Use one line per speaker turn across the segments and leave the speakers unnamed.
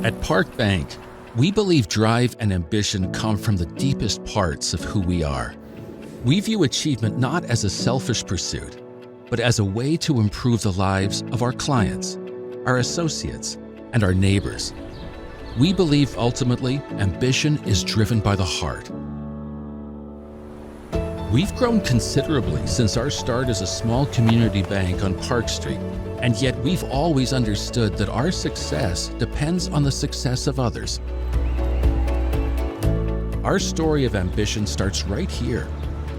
At Park Bank, we believe drive and ambition come from the deepest parts of who we are. We view achievement not as a selfish pursuit, but as a way to improve the lives of our clients, our associates, and our neighbors. We believe ultimately ambition is driven by the heart. We've grown considerably since our start as a small community bank on Park Street, and yet we've always understood that our success depends on the success of others. Our story of ambition starts right here,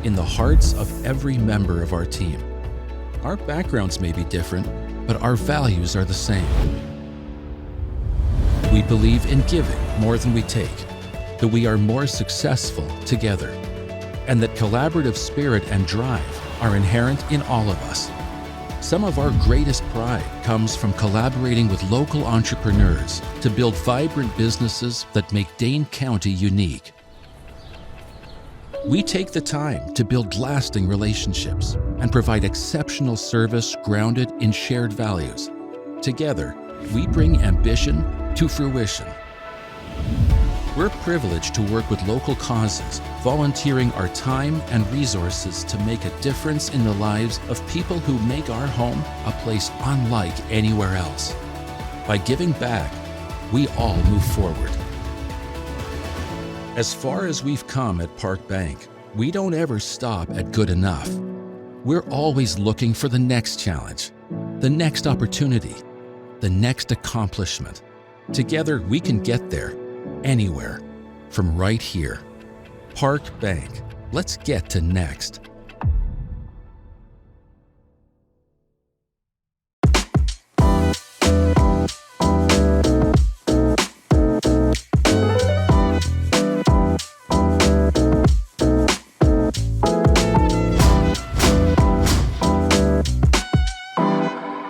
in the hearts of every member of our team. Our backgrounds may be different, but our values are the same. We believe in giving more than we take, that we are more successful together, and that collaborative spirit and drive are inherent in all of us. Some of our greatest pride comes from collaborating with local entrepreneurs to build vibrant businesses that make Dane County unique. We take the time to build lasting relationships and provide exceptional service grounded in shared values. Together, we bring ambition to fruition. We're privileged to work with local causes, volunteering our time and resources to make a difference in the lives of people who make our home a place unlike anywhere else. By giving back, we all move forward. As far as we've come at Park Bank, we don't ever stop at good enough. We're always looking for the next challenge, the next opportunity, the next accomplishment. Together, we can get there, anywhere, from right here. Park Bank. Let's get to next.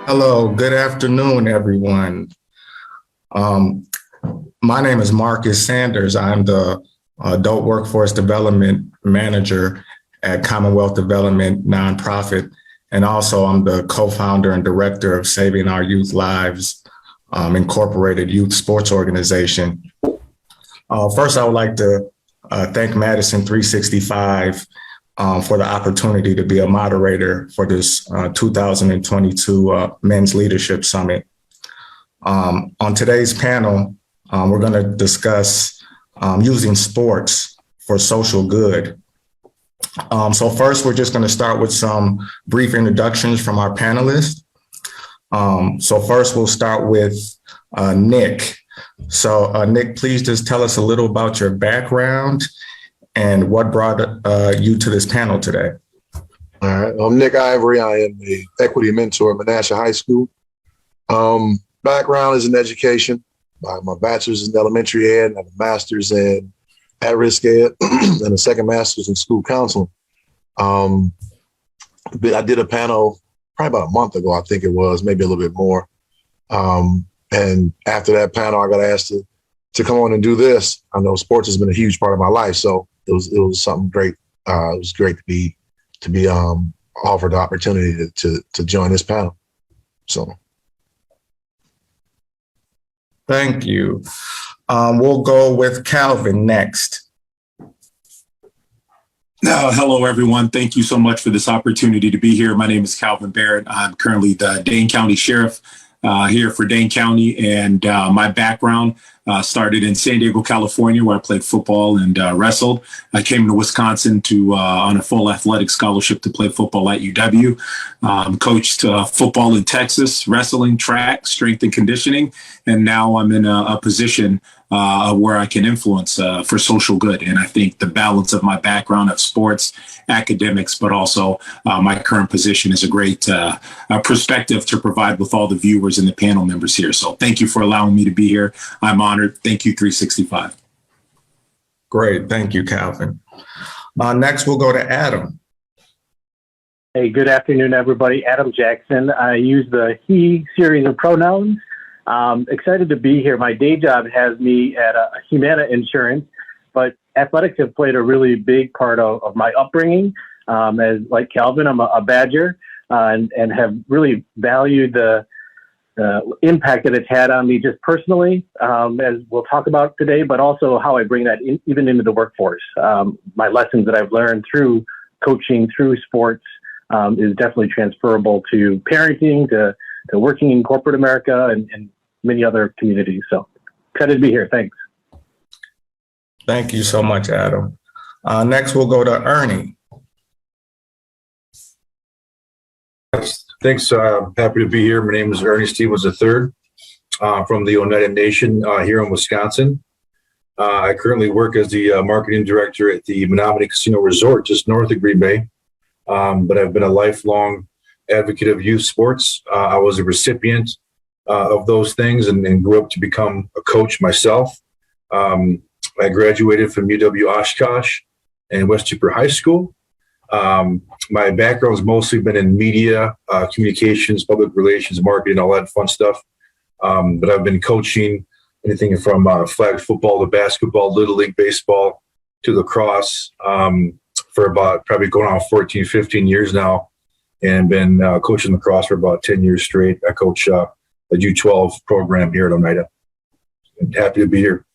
Hello, good afternoon, everyone. My name is Marcus Sanders. I'm the Adult Workforce Development Manager at Commonwealth Development Nonprofit, and also I'm the co-founder and director of Saving Our Youth Lives Incorporated Youth Sports Organization. First, I would like to thank Madison 365 for the opportunity to be a moderator for this 2022 Men's Leadership Summit. On today's panel, we're going to discuss using sports for social good. So first, we're just going to start with some brief introductions from our panelists. So first, we'll start with Nick. So Nick, please just tell us a little about your background and what brought you to this panel today.
All right, I'm Nick Ivory. I am the equity mentor at Menasha High School. Background is in education. My bachelor's is in elementary ed, and I have a master's in at-risk ed, and a second master's in school counseling. I did a panel probably about a month ago, I think it was, maybe a little bit more. And after that panel, I got asked to come on and do this. I know sports has been a huge part of my life, so it was something great. It was great to be offered the opportunity to join this panel. So.
Thank you. We'll go with Calvin next.
Hello, everyone. Thank you so much for this opportunity to be here. My name is Calvin Barrett. I'm currently the Dane County Sheriff here for Dane County, and my background started in San Diego, California, where I played football and wrestled. I came to Wisconsin on a full athletic scholarship to play football at UW. Coached football in Texas, wrestling, track, strength and conditioning, and now I'm in a position where I can influence for social good. And I think the balance of my background of sports, academics, but also my current position is a great perspective to provide with all the viewers and the panel members here. So thank you for allowing me to be here. I'm honored. Thank you, 365.
Great. Thank you, Calvin. Next, we'll go to Adam.
Hey, good afternoon, everybody. Adam Jackson. I use the he series of pronouns. Excited to be here. My day job has me at Humana Insurance, but athletics have played a really big part of my upbringing. As like Calvin, I'm a Badger and have really valued the impact that it's had on me just personally, as we'll talk about today, but also how I bring that even into the workforce. My lessons that I've learned through coaching, through sports, is definitely transferable to parenting, to working in corporate America and many other communities. So excited to be here. Thanks.
Thank you so much, Adam. Next, we'll go to Ernie.
Thanks. Happy to be here. My name is Ernie Stevens III from the Oneida Nation here in Wisconsin. I currently work as the marketing director at the Menominee Casino Resort just north of Green Bay, but I've been a lifelong advocate of youth sports. I was a recipient of those things and grew up to become a coach myself. I graduated from UW Oshkosh and West Chipper High School. My background's mostly been in media, communications, public relations, marketing, all that fun stuff. But I've been coaching anything from flag football to basketball, Little League baseball to lacrosse for about probably going on 14, 15 years now, and been coaching lacrosse for about 10 years straight. I coach a U12 program here at Oneida. I'm happy to be here.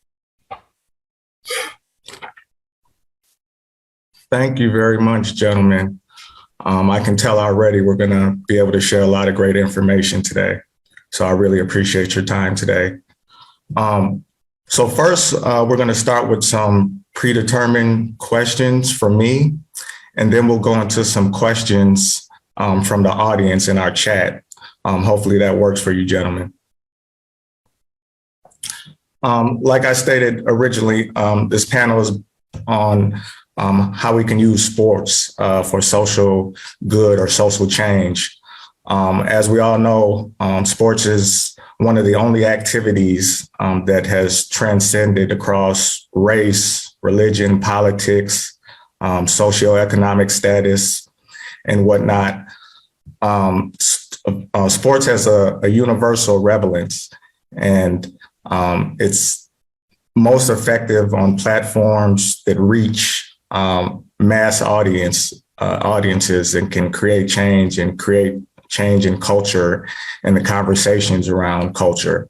Thank you very much, gentlemen. I can tell already we're going to be able to share a lot of great information today. So I really appreciate your time today. So first, we're going to start with some predetermined questions from me, and then we'll go into some questions from the audience in our chat. Hopefully that works for you, gentlemen. Like I stated originally, this panel is on how we can use sports for social good or social change. As we all know, sports is one of the only activities that has transcended across race, religion, politics, socioeconomic status, and whatnot. Sports has a universal relevance, and it's most effective on platforms that reach mass audiences and can create change in culture and the conversations around culture,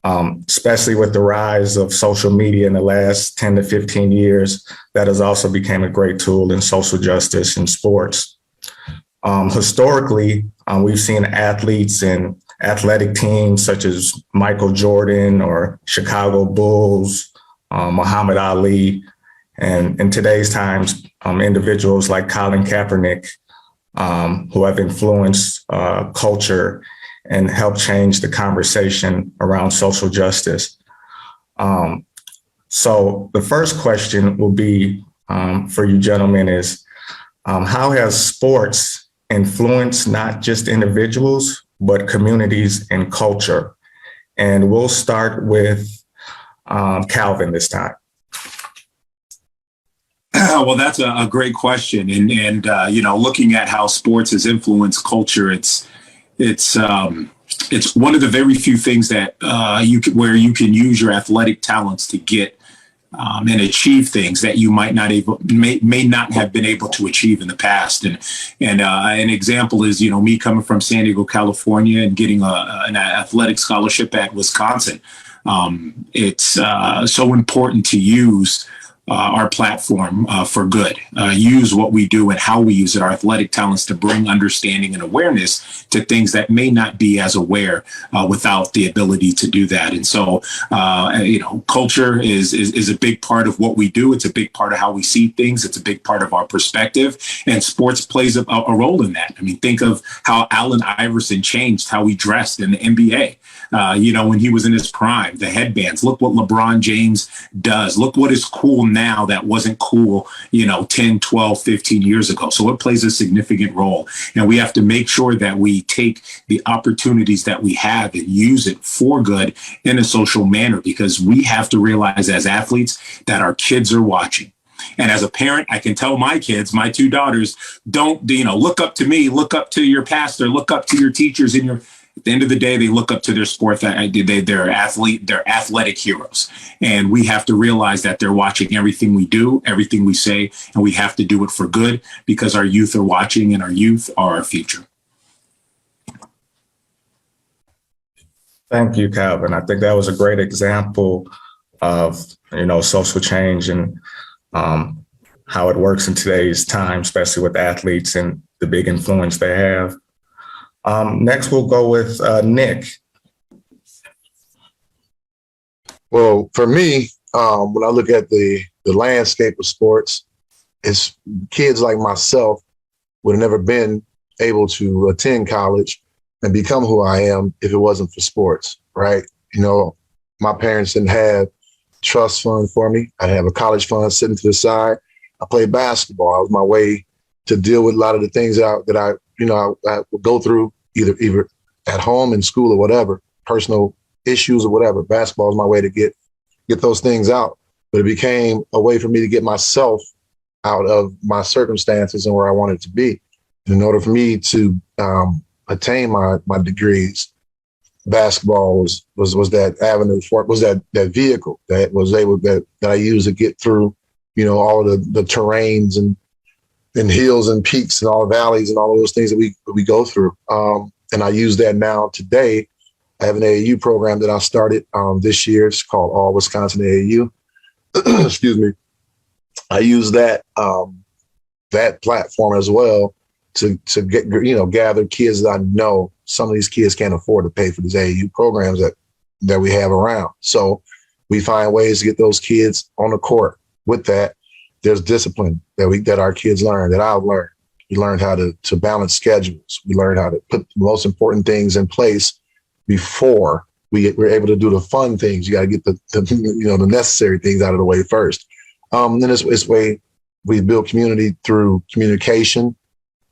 especially with the rise of social media in the last 10 to 15 years. That has also become a great tool in social justice and sports. Historically, we've seen athletes in athletic teams such as Michael Jordan or Chicago Bulls, Muhammad Ali, and in today's times, individuals like Colin Kaepernick, who have influenced culture and helped change the conversation around social justice. So the first question will be for you gentlemen is, how has sports influenced not just individuals, but communities and culture? And we'll start with Calvin this time.
Well, that's a great question, and looking at how sports has influenced culture, it's one of the very few things that where you can use your athletic talents to get and achieve things that you may not have been able to achieve in the past. And an example is me coming from San Diego, California, and getting an athletic scholarship at Wisconsin. It's so important to use our platform for good, use what we do and how we use it, our athletic talents, to bring understanding and awareness to things that may not be as aware without the ability to do that. And so, culture is a big part of what we do. It's a big part of how we see things. It's a big part of our perspective, and sports plays a role in that. I mean, think of how Allen Iverson changed how we dressed in the NBA. When he was in his prime, the headbands. Look what LeBron James does. Look what is cool now that wasn't cool, 10, 12, 15 years ago. So it plays a significant role. And we have to make sure that we take the opportunities that we have and use it for good in a social manner, because we have to realize as athletes that our kids are watching. And as a parent, I can tell my kids, my two daughters, don't, look up to me, look up to your pastor, look up to your teachers and at the end of the day, they look up to their sport. They're athletic heroes. And we have to realize that they're watching everything we do, everything we say, and we have to do it for good, because our youth are watching and our youth are our future.
Thank you, Calvin. I think that was a great example of, social change and how it works in today's time, especially with athletes and the big influence they have. Next, we'll go with Nick.
Well, for me, when I look at the landscape of sports, it's kids like myself would have never been able to attend college and become who I am if it wasn't for sports, right? My parents didn't have trust fund for me. I have a college fund sitting to the side. I played basketball. It was my way to deal with a lot of the things that I would go through either at home, in school, or whatever, personal issues or whatever. Basketball is my way to get those things out. But it became a way for me to get myself out of my circumstances and where I wanted to be. In order for me to attain my degrees, basketball was that avenue was that vehicle that was able that I used to get through, all of the terrains and hills and peaks and all the valleys and all of those things that we go through. And I use that now today. I have an AAU program that I started this year. It's called All Wisconsin AAU. Excuse me. I use that platform as well to get gather kids that I know some of these kids can't afford to pay for these AAU programs that we have around. So we find ways to get those kids on the court. With that, there's discipline that our kids learn, that I've learned. We learned how to balance schedules. We learned how to put the most important things in place before we're able to do the fun things. You got to get the necessary things out of the way first. Then this way we build community through communication.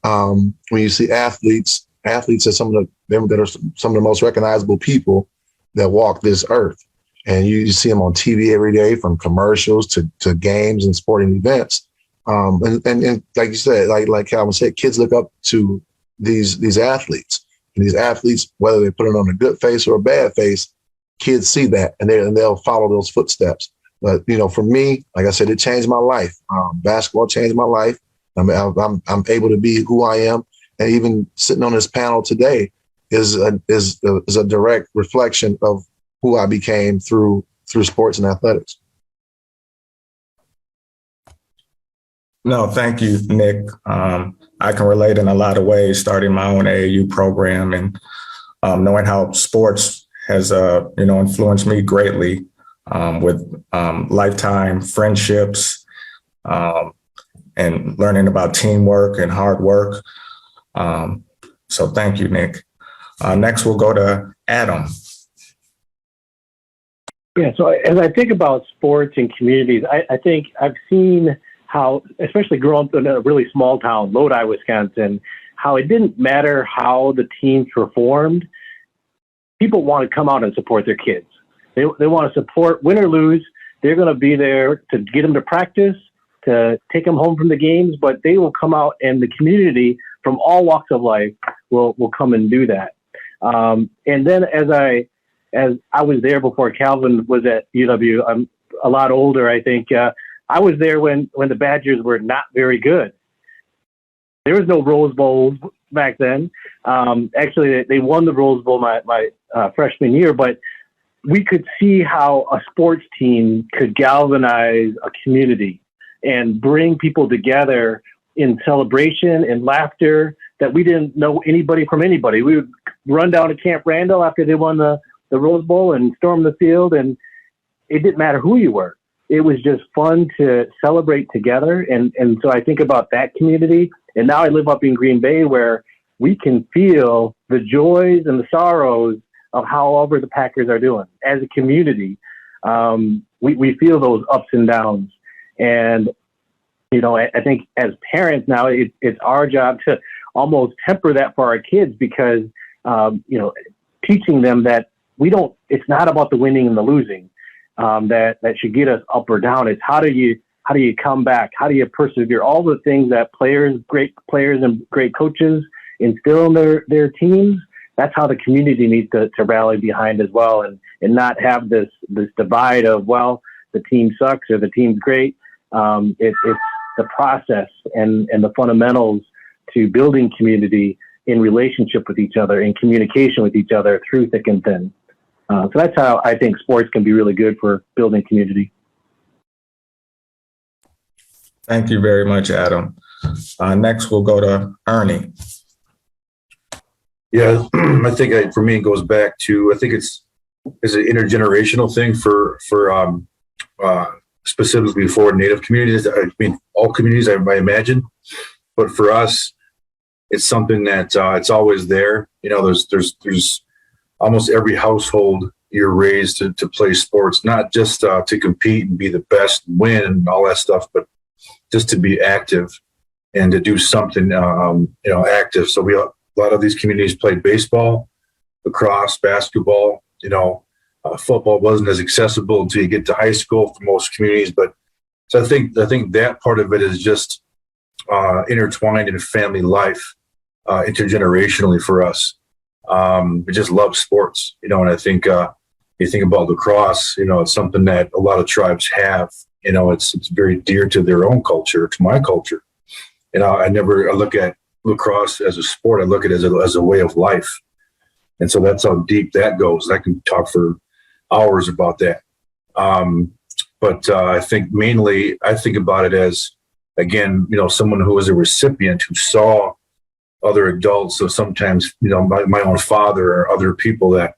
When you see athletes are some of the most recognizable people that walk this earth. And you see them on TV every day, from commercials to games and sporting events. And like you said, like Calvin said, kids look up to these athletes. And these athletes, whether they put it on a good face or a bad face, kids see that and they'll follow those footsteps. But for me, like I said, it changed my life. Basketball changed my life. I'm able to be who I am, and even sitting on this panel today is a direct reflection of who I became through sports and athletics.
No, thank you, Nick. I can relate in a lot of ways, starting my own AAU program and knowing how sports has influenced me greatly with lifetime friendships and learning about teamwork and hard work. So thank you, Nick. Next, we'll go to Adam.
Yeah, so as I think about sports and communities, I think I've seen how, especially growing up in a really small town, Lodi, Wisconsin, how it didn't matter how the teams performed. People want to come out and support their kids. They want to support, win or lose. They're going to be there to get them to practice, to take them home from the games, but they will come out, and the community from all walks of life will come and do that. And then as I was there before Calvin was at UW, I'm a lot older, I think. I was there when the Badgers were not very good. There was no Rose Bowl back then. Actually, they won the Rose Bowl my freshman year, but we could see how a sports team could galvanize a community and bring people together in celebration and laughter that we didn't know anybody from anybody. We would run down to Camp Randall after they won the Rose Bowl and storm the field, and it didn't matter who you were. It was just fun to celebrate together. And so I think about that community. And now I live up in Green Bay, where we can feel the joys and the sorrows of however the Packers are doing. As a community, we feel those ups and downs. And, I think as parents now, it's our job to almost temper that for our kids, because, teaching them that it's not about the winning and the losing. That should get us up or down. It's how do you come back? How do you persevere? All the things that great players and great coaches instill in their teams. That's how the community needs to rally behind as well, and not have this divide of, well, the team sucks or the team's great. It's the process and the fundamentals to building community in relationship with each other, in communication with each other through thick and thin. So that's how I think sports can be really good for building community.
Thank you very much, Adam. Next, we'll go to Ernie.
Yeah, I think for me, it goes back to, I think it's an intergenerational thing for specifically for Native communities. I mean, all communities, I imagine, but for us, it's something that it's always there. You know, there's almost every household you're raised to play sports, not just to compete and be the best, win, and all that stuff, but just to be active and to do something, active. So a lot of these communities played baseball, lacrosse, basketball. Football wasn't as accessible until you get to high school for most communities. But so I think that part of it is just intertwined in family life, intergenerationally for us. We just love sports, and I think you think about lacrosse, it's something that a lot of tribes have. It's very dear to their own culture, to my culture. I look at lacrosse as a sport. I look at it as a way of life. And so that's how deep that goes. I can talk for hours about that. But I think mainly I think about it as, again, someone who was a recipient who saw other adults. So sometimes, my own father or other people that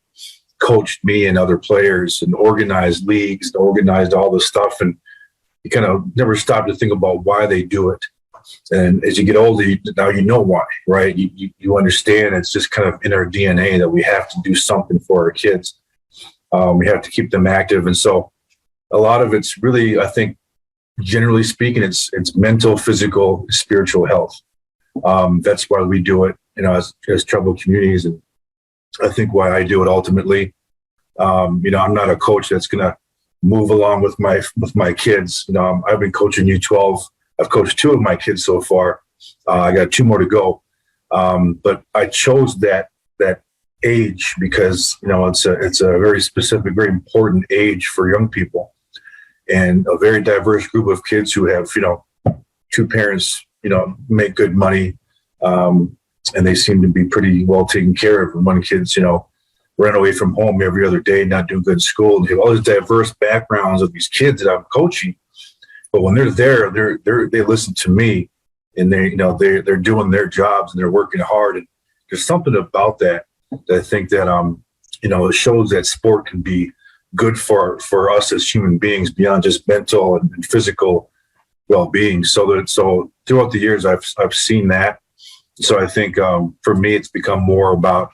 coached me and other players and organized leagues, and organized all this stuff. And you kind of never stop to think about why they do it. And as you get older, now you know why, right? You understand it's just kind of in our DNA that we have to do something for our kids. We have to keep them active. And so a lot of it's really, I think, generally speaking, it's mental, physical, spiritual health. That's why we do it, as tribal communities. And I think why I do it ultimately. I'm not a coach that's going to move along with my kids. I've been coaching U12. I've coached 2 of my kids so far. I got 2 more to go. But I chose that age because, it's a very specific, very important age for young people, and a very diverse group of kids who have, 2 parents, make good money. And they seem to be pretty well taken care of. And one kid's, run away from home every other day, not do good in school. And you have all these diverse backgrounds of these kids that I'm coaching. But when they're there, they listen to me, and they're doing their jobs and they're working hard. And there's something about that I think that it shows that sport can be good for us as human beings beyond just mental and physical well-being. So throughout the years, I've seen that. So I think for me, it's become more about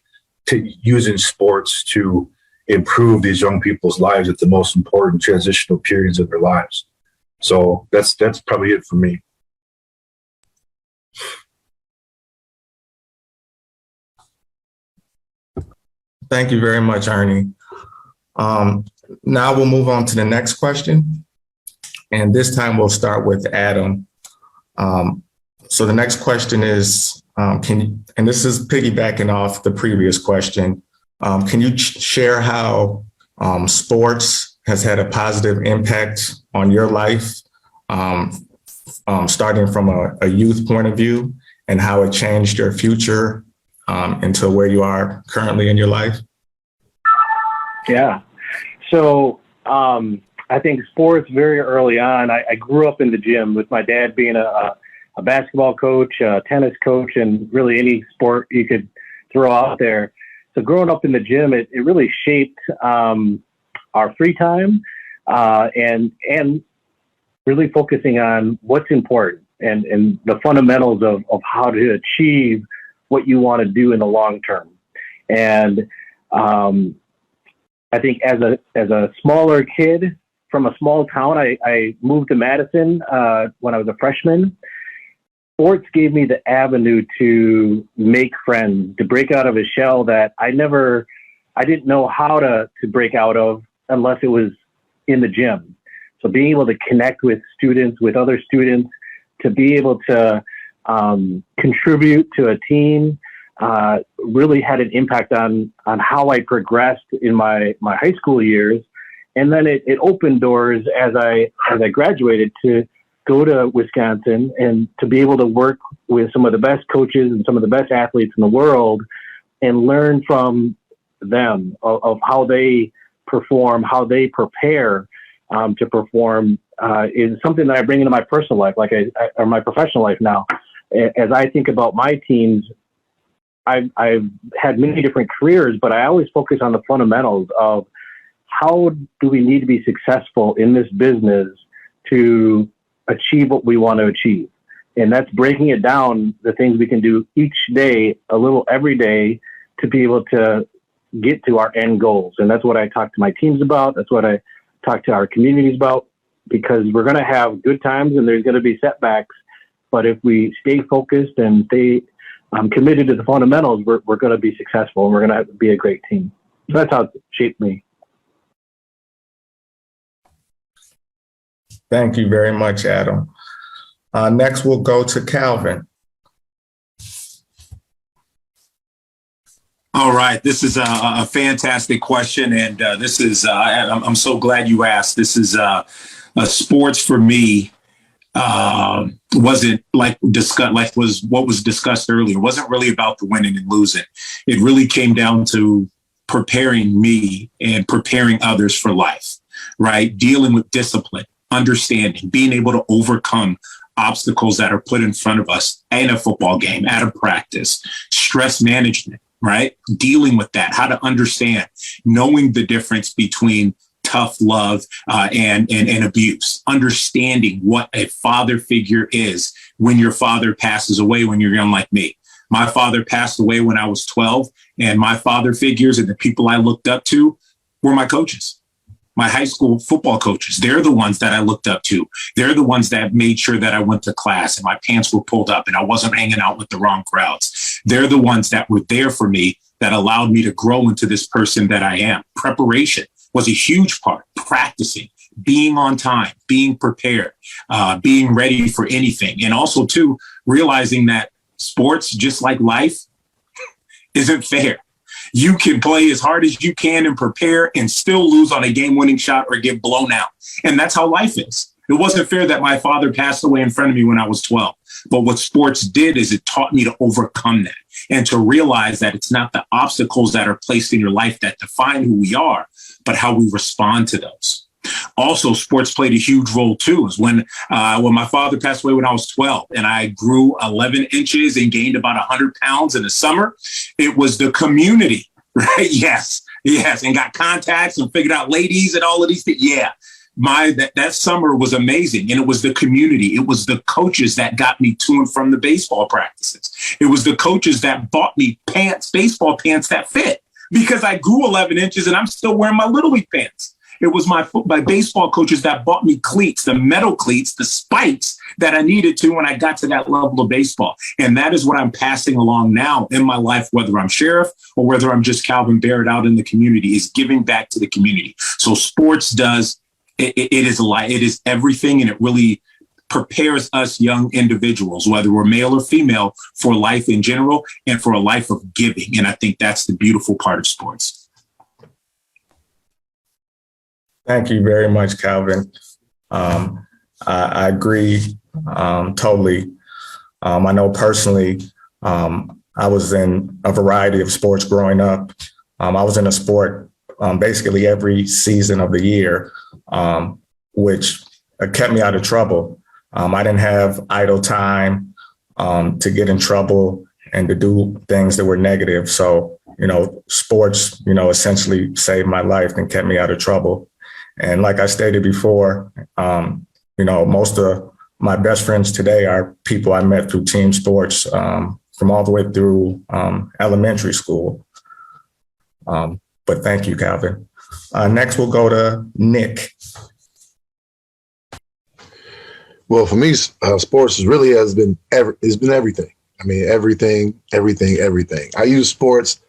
using sports to improve these young people's lives at the most important transitional periods of their lives. So that's probably it for me.
Thank you very much, Ernie. Now we'll move on to the next question. And this time we'll start with Adam. So the next question is, and this is piggybacking off the previous question, can you share how sports has had a positive impact on your life, starting from a youth point of view, and how it changed your future into where you are currently in your life?
Yeah. So I think sports very early on, I grew up in the gym with my dad being a basketball coach, a tennis coach, and really any sport you could throw out there. So growing up in the gym, it really shaped our free time and really focusing on what's important and the fundamentals of how to achieve what you want to do in the long term. And I think as a smaller kid from a small town, I moved to Madison when I was a freshman. Sports gave me the avenue to make friends, to break out of a shell that I didn't know how to break out of unless it was in the gym. So being able to connect with students, with other students, to be able to contribute to a team, really had an impact on how I progressed in my high school years. And then it opened doors as I graduated to go to Wisconsin and to be able to work with some of the best coaches and some of the best athletes in the world and learn from them, of how they perform, how they prepare to perform, is something that I bring into my personal life, or my professional life now. As I think about my teams, I've had many different careers, but I always focus on the fundamentals of how do we need to be successful in this business to achieve what we want to achieve. And that's breaking it down, the things we can do each day, a little every day, to be able to get to our end goals. And that's what I talk to my teams about. That's what I talk to our communities about, because we're going to have good times and there's going to be setbacks. But if we stay focused and stay committed to the fundamentals, we're going to be successful and we're going to be a great team. So that's how it shaped me.
Thank you very much, Adam. Next, we'll go to Calvin.
All right. This is a fantastic question. And this is, I'm so glad you asked. This is sports for me. Wasn't what was discussed earlier. It wasn't really about the winning and losing. It really came down to preparing me and preparing others for life, right? Dealing with discipline, understanding, being able to overcome obstacles that are put in front of us in a football game, at a practice, stress management, right? Dealing with that, how to understand, knowing the difference between tough love and abuse, understanding what a father figure is when your father passes away when you're young like me. My father passed away when I was 12, and my father figures and the people I looked up to were my coaches. My high school football coaches. They're the ones that I looked up to. They're the ones that made sure that I went to class and my pants were pulled up and I wasn't hanging out with the wrong crowds. They're the ones that were there for me, that allowed me to grow into this person that I am. Preparation was a huge part. Practicing, being on time, being prepared, being ready for anything. And also, too, realizing that sports, just like life, isn't fair. You can play as hard as you can and prepare and still lose on a game-winning shot or get blown out. And that's how life is. It wasn't fair that my father passed away in front of me when I was 12. But what sports did is it taught me to overcome that and to realize that it's not the obstacles that are placed in your life that define who we are, but how we respond to those. Also, sports played a huge role, too, is when my father passed away when I was 12 and I grew 11 inches and gained about 100 pounds in the summer. It was the community, right? Yes. And got contacts and figured out ladies and all of these things. Yeah. That summer was amazing. And it was the community. It was the coaches that got me to and from the baseball practices. It was the coaches that bought me baseball pants that fit, because I grew 11 inches and I'm still wearing my Little League pants. It was my baseball coaches that bought me cleats, the metal cleats, the spikes that I needed to when I got to that level of baseball. And that is what I'm passing along now in my life, whether I'm sheriff or whether I'm just Calvin Barrett out in the community, is giving back to the community. So sports it is everything, and it really prepares us young individuals, whether we're male or female, for life in general and for a life of giving. And I think that's the beautiful part of sports.
Thank you very much, Calvin. I agree totally. I know personally, I was in a variety of sports growing up. I was in a sport basically every season of the year, which kept me out of trouble. I didn't have idle time to get in trouble and to do things that were negative. So, sports, essentially saved my life and kept me out of trouble. And like I stated before, most of my best friends today are people I met through team sports from all the way through elementary school. But thank you, Calvin. Next, we'll go to Nick.
Well, for me, sports really has been everything. I mean, everything. I use sports,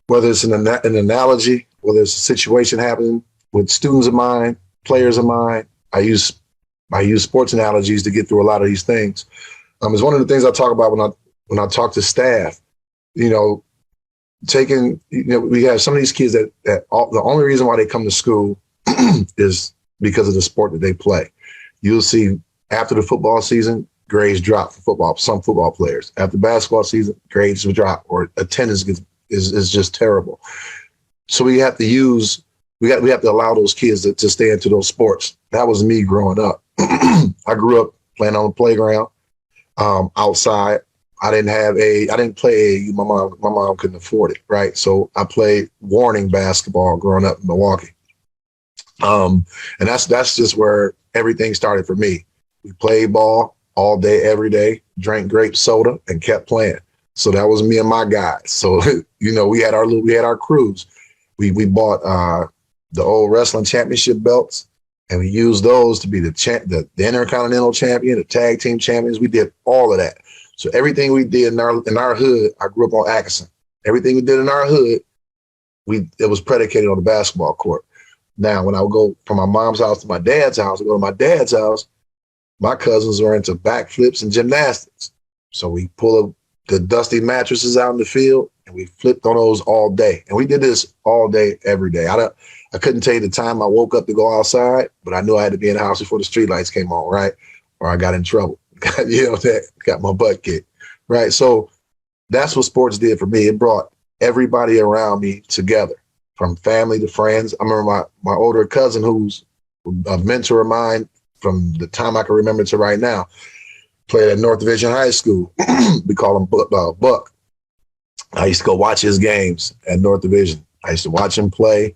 whether it's an analogy, whether it's a situation happening with students of mine, players of mine. I use sports analogies to get through a lot of these things. It's one of the things I talk about when I talk to staff. We have some of these kids that the only reason why they come to school is because of the sport that they play. You'll see after the football season, grades drop for some football players. After basketball season, grades will drop, or attendance is just terrible. So we have to allow those kids to stay into those sports. That was me growing up. I grew up playing on the playground, outside. I didn't play. My mom couldn't afford it, right? So I played warning basketball growing up in Milwaukee. And that's just where everything started for me. We played ball all day, every day, drank grape soda, and kept playing. So that was me and my guys. So we had our crews. We bought the old wrestling championship belts, and we used those to be the Intercontinental champion, the tag team champions. We did all of that. So everything we did in our hood, I grew up on Atkinson. Everything we did in our hood, it was predicated on the basketball court. Now, when I would go from my mom's house to my dad's house, I go to my dad's house, my cousins were into backflips and gymnastics. So we pull up the dusty mattresses out in the field, and we flipped on those all day. And we did this all day, every day. I couldn't tell you the time I woke up to go outside, but I knew I had to be in the house before the streetlights came on, right? Or I got in trouble. Got my butt kicked, right? So that's what sports did for me. It brought everybody around me together, from family to friends. I remember my older cousin, who's a mentor of mine from the time I can remember to right now, played at North Division High School. We call him Buck. I used to go watch his games at North Division. I used to watch him play,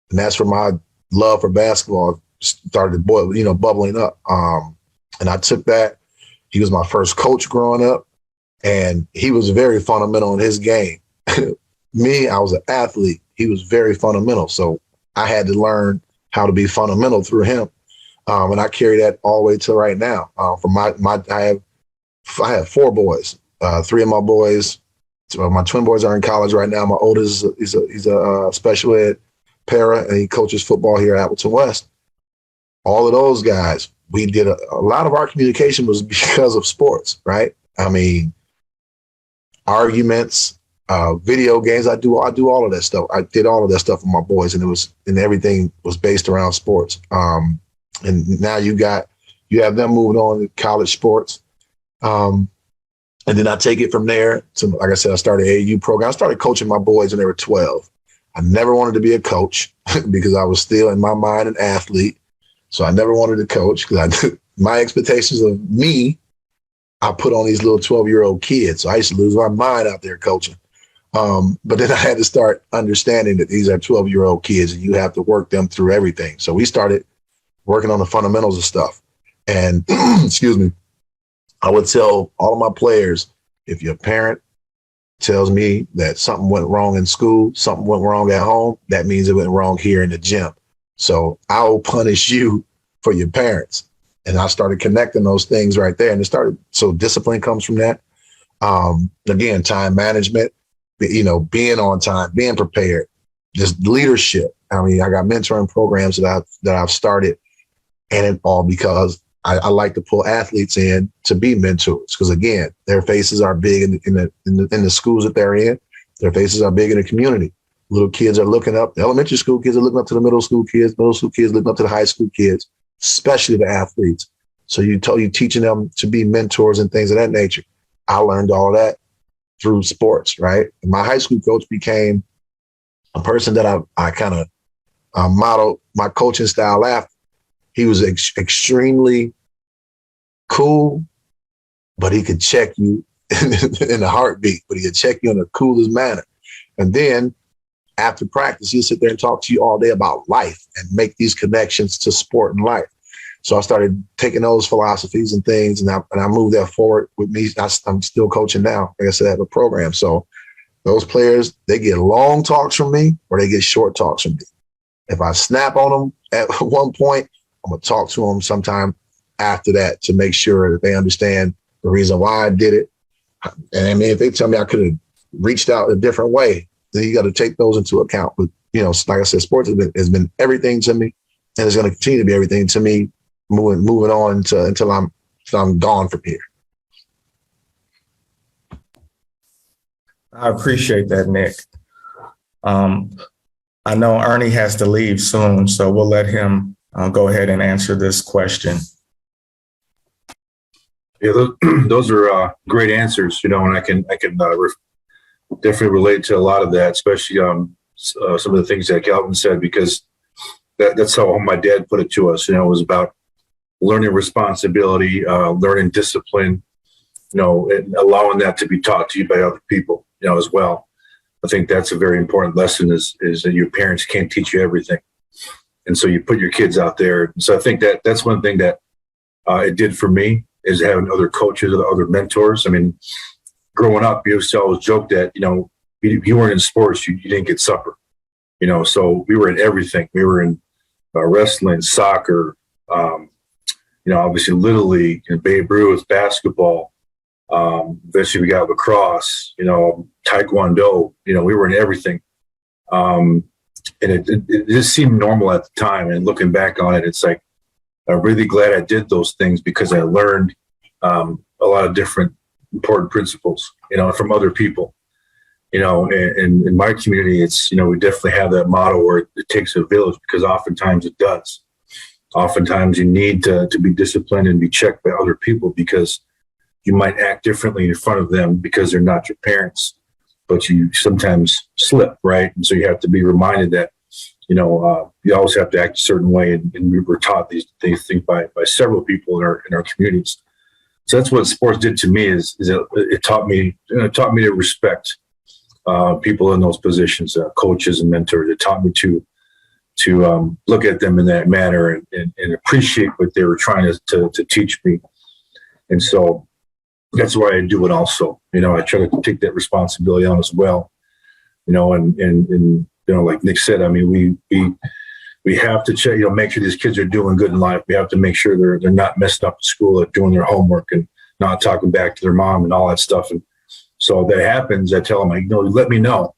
and that's where my love for basketball started bubbling up. And I took that. He was my first coach growing up, and he was very fundamental in his game. Me, I was an athlete. He was very fundamental. So I had to learn how to be fundamental through him. And I carry that all the way to right now. I have 4 boys. 3 of my boys, my twin boys are in college right now. My oldest, he's a special ed para, and he coaches football here at Appleton West. All of those guys, we did a lot of our communication was because of sports, right? I mean, arguments, video games. I do all of that stuff. I did all of that stuff with my boys, and everything was based around sports. And now you have them moving on to college sports. And then I take it from there to, like I said, I started AAU program. I started coaching my boys when they were 12. I never wanted to be a coach because I was still in my mind an athlete. So I never wanted to coach because my expectations of me, I put on these little 12-year-old kids. So I used to lose my mind out there coaching. But then I had to start understanding that these are 12-year-old kids and you have to work them through everything. So we started working on the fundamentals of stuff. And excuse me, I would tell all of my players, if your parent tells me that something went wrong in school, something went wrong at home, that means it went wrong here in the gym. So I will punish you for your parents. And I started connecting those things right there. And so discipline comes from that. Again, time management, being on time, being prepared, just leadership. I mean, I got mentoring programs that I've started, and it all because I like to pull athletes in to be mentors. Because again, their faces are big in the schools that they're in. Their faces are big in the community. Little kids are looking up. The elementary school kids are looking up to the middle school kids looking up to the high school kids, especially the athletes. So you teaching them to be mentors and things of that nature. I learned all of that through sports, right? And my high school coach became a person that I kind of modeled my coaching style after. He was extremely cool, but he could check you in a heartbeat, but he could check you in the coolest manner. And then after practice, he'll sit there and talk to you all day about life and make these connections to sport and life. So I started taking those philosophies and things, and I moved that forward with me. I'm still coaching now. Like I said, I have a program. So those players, they get long talks from me or they get short talks from me. If I snap on them at one point, I'm going to talk to them sometime after that to make sure that they understand the reason why I did it. And I mean, if they tell me I could have reached out a different way, then you got to take those into account. But, like I said, sports has been everything to me, and it's going to continue to be everything to me moving on until I'm gone from here.
I appreciate that, Nick. I know Ernie has to leave soon, so we'll let him go ahead and answer this question.
Yeah, those are great answers, and I can definitely relate to a lot of that, especially some of the things that Calvin said, because that's how my dad put it to us. You know, it was about learning responsibility, learning discipline, you know, and allowing that to be taught to you by other people, you know, as well. I think that's a very important lesson is that your parents can't teach you everything. And so you put your kids out there. So I think that's one thing that it did for me, is having other coaches, other mentors. I mean, growing up, you used to always joke that, you know, you weren't in sports, you didn't get supper, you know, so we were in everything. We were in wrestling, soccer, you know, obviously Little League, and Babe Ruth, basketball. Eventually we got lacrosse, you know, Taekwondo, you know, we were in everything. And it just seemed normal at the time. And looking back on it, it's like, I'm really glad I did those things, because I learned a lot of different important principles, you know, from other people. You know, and in my community, it's, you know, we definitely have that motto where it takes a village, because oftentimes it does. Oftentimes you need to be disciplined and be checked by other people, because you might act differently in front of them because they're not your parents, but you sometimes slip, right? And so you have to be reminded that, you know, you always have to act a certain way. And we were taught these things by several people in our communities. So that's what sports did to me, is it taught me to respect people in those positions, coaches and mentors. It taught me to look at them in that manner and appreciate what they were trying to teach me. And so that's why I do it also. You know, I try to take that responsibility on as well. You know, and you know, like Nick said, I mean, we have to check, you know, make sure these kids are doing good in life. We have to make sure they're not messed up at school, at doing their homework and not talking back to their mom and all that stuff. And so that happens. I tell them, you know, let me know,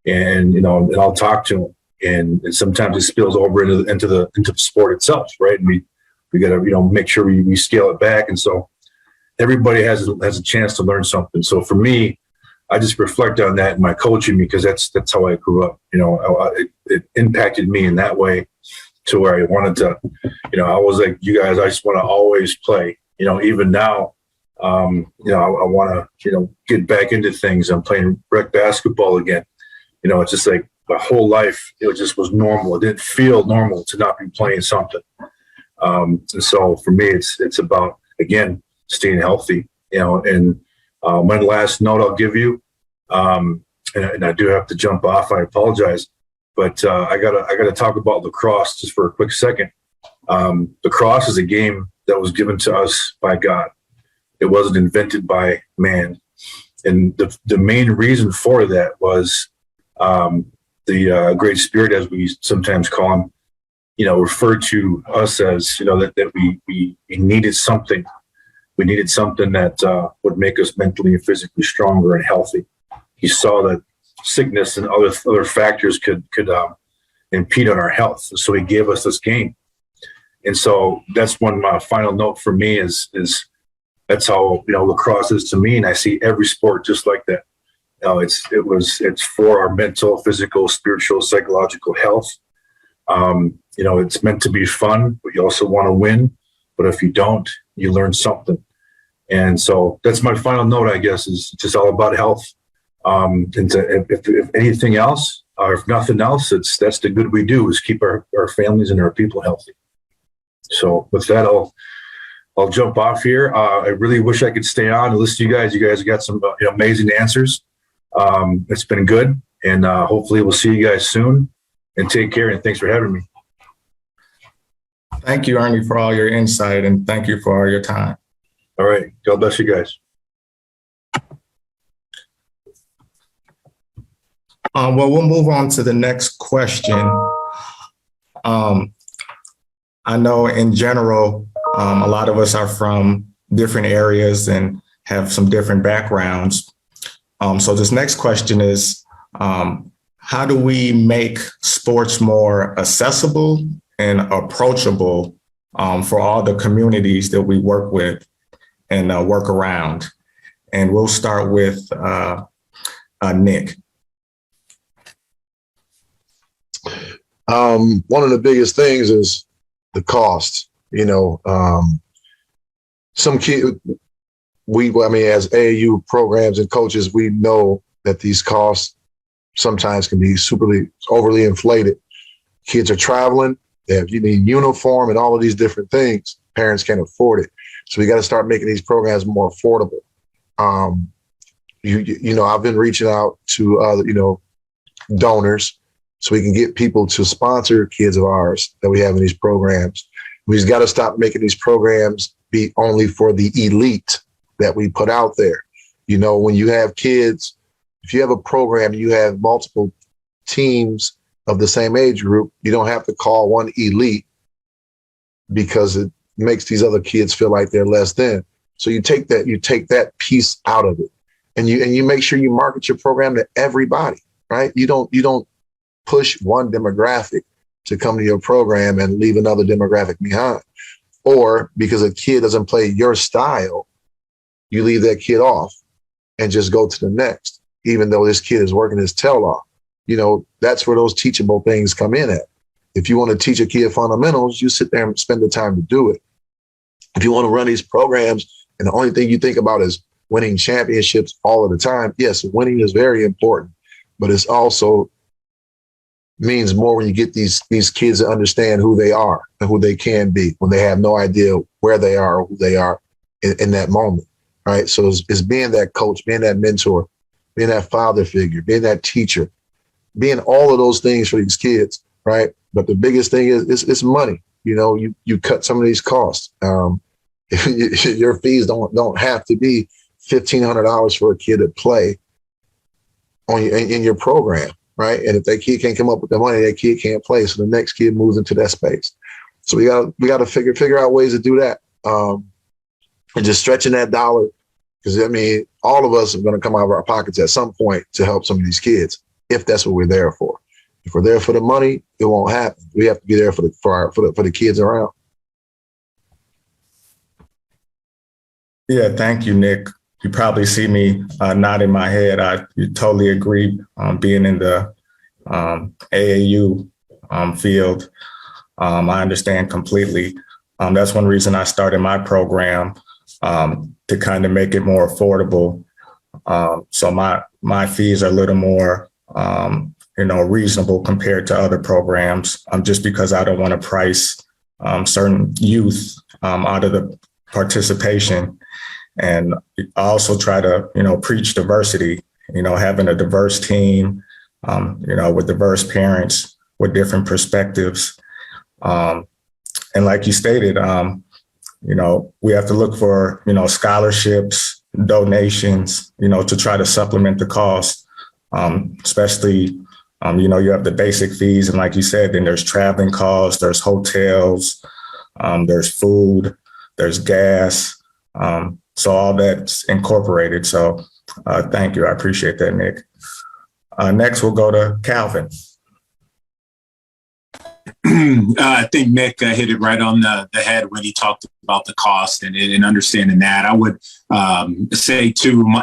and you know, and I'll talk to them. And sometimes it spills over into the sport itself, right? And we got to, you know, make sure we scale it back. And so everybody has a chance to learn something. So for me, I just reflect on that in my coaching, because that's how I grew up. You know, it impacted me in that way, to where I wanted to, you know, I was like, you guys, I just want to always play. You know, even now, you know, I want to, you know, get back into things. I'm playing rec basketball again. You know, it's just like my whole life, it just was normal. It didn't feel normal to not be playing something. And so for me, it's about, again, staying healthy, you know. And one last note I'll give you, and I do have to jump off. I apologize, but I gotta talk about lacrosse just for a quick second. Lacrosse is a game that was given to us by God. It wasn't invented by man, and the main reason for that was the Great Spirit, as we sometimes call him, you know, referred to us as, you know, that we needed something. We needed something that would make us mentally and physically stronger and healthy. He saw that sickness and other factors could impede on our health. So he gave us this game. And so that's one final note for me is that's how, you know, lacrosse is to me. And I see every sport just like that. You know, it's for our mental, physical, spiritual, psychological health. You know, it's meant to be fun, but you also want to win. But if you don't, you learn something. And so that's my final note, I guess, is just all about health. And if anything else, or if nothing else, that's the good we do, is keep our families and our people healthy. So with that, I'll jump off here. I really wish I could stay on and listen to you guys. You guys got some amazing answers. It's been good, and hopefully we'll see you guys soon. And take care, and thanks for having me.
Thank you, Ernie, for all your insight, and thank you for all your time.
All right. God bless you guys.
Well, we'll move on to the next question. I know in general, a lot of us are from different areas and have some different backgrounds. So this next question is, how do we make sports more accessible and approachable for all the communities that we work with and work around? And we'll start with Nick.
One of the biggest things is the cost. You know, some kid, as AAU programs and coaches, we know that these costs sometimes can be overly inflated. Kids are traveling, you need uniform and all of these different things. Parents can't afford it. So we got to start making these programs more affordable. I've been reaching out to donors so we can get people to sponsor kids of ours that we have in these programs. We just got to stop making these programs be only for the elite that we put out there. When you have kids, if you have a program, you have multiple teams of the same age group, you don't have to call one elite because it makes these other kids feel like they're less than. So you take that piece out of it, and you make sure you market your program to everybody, right? You don't push one demographic to come to your program and leave another demographic behind. Or because a kid doesn't play your style, you leave that kid off and just go to the next, even though this kid is working his tail off. That's where those teachable things come in at. If you want to teach a kid fundamentals, you sit there and spend the time to do it. If you want to run these programs and the only thing you think about is winning championships all of the time, yes, winning is very important, but it's also means more when you get these kids to understand who they are and who they can be when they have no idea where they are or who they are in that moment, right? So it's being that coach, being that mentor, being that father figure, being that teacher, being all of those things for these kids, right? But the biggest thing is it's money. You cut some of these costs. Your fees don't have to be $1,500 for a kid to play in your program, right? And if that kid can't come up with the money, that kid can't play. So the next kid moves into that space. So we got to figure out ways to do that, and just stretching that dollar, because all of us are going to come out of our pockets at some point to help some of these kids, if that's what we're there for. If we're there for the money, it won't happen. We have to be there for the kids around.
Yeah, thank you, Nick. You probably see me nodding my head. I totally agree. Being in the AAU field, I understand completely. That's one reason I started my program, to kind of make it more affordable. So my fees are a little more reasonable compared to other programs, just because I don't want to price certain youth out of the participation. And I also try to, preach diversity, having a diverse team, with diverse parents with different perspectives. And like you stated, we have to look for, scholarships, donations, to try to supplement the cost, especially, you have the basic fees. And like you said, then there's traveling costs, there's hotels, there's food, there's gas. So all that's incorporated. So thank you. I appreciate that, Nick. Next, we'll go to Calvin.
I think Nick hit it right on the head when he talked about the cost and understanding that. I would say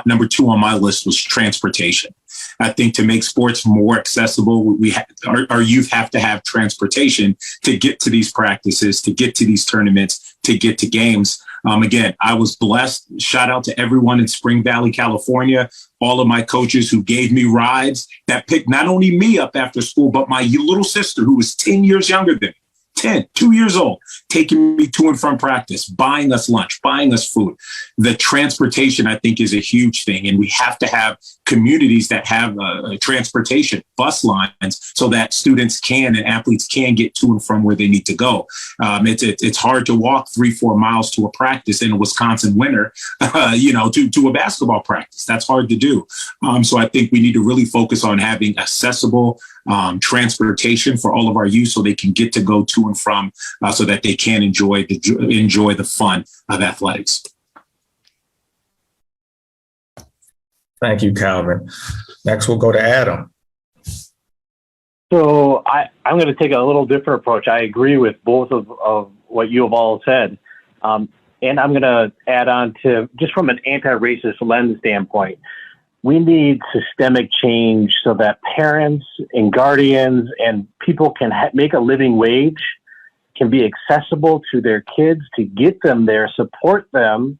number 2 on my list was transportation. I think to make sports more accessible, our youth have to have transportation to get to these practices, to get to these tournaments, to get to games. Again, I was blessed. Shout out to everyone in Spring Valley, California, all of my coaches who gave me rides that picked not only me up after school, but my little sister who was 10 years younger than me. 2 years old, taking me to and from practice, buying us lunch, buying us food. The transportation, I think, is a huge thing. And we have to have communities that have transportation, bus lines, so that students and athletes can get to and from where they need to go. It's hard to walk 3-4 miles to a practice in a Wisconsin winter, to a basketball practice. That's hard to do. So I think we need to really focus on having accessible transportation for all of our youth so they can get to go to and from, so that they can enjoy the fun of athletics.
Thank you, Calvin. Next, we'll go to Adam.
So I'm going to take a little different approach. I agree with both of what you have all said. And I'm going to add on to, just from an anti-racist lens standpoint, we need systemic change so that parents and guardians and people can make a living wage, can be accessible to their kids, to get them there, support them,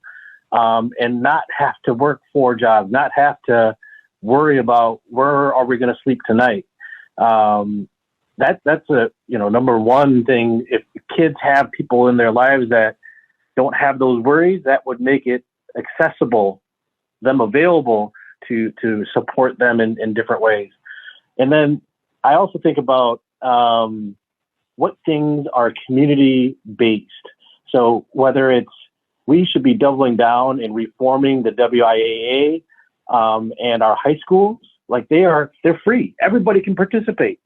and not have to work 4 jobs, not have to worry about where are we going to sleep tonight. That's a, number one thing. If kids have people in their lives that don't have those worries, that would make it accessible, them available to support them in different ways. And then I also think about what things are community based. So whether it's, we should be doubling down and reforming the WIAA and our high schools, like they're free. Everybody can participate.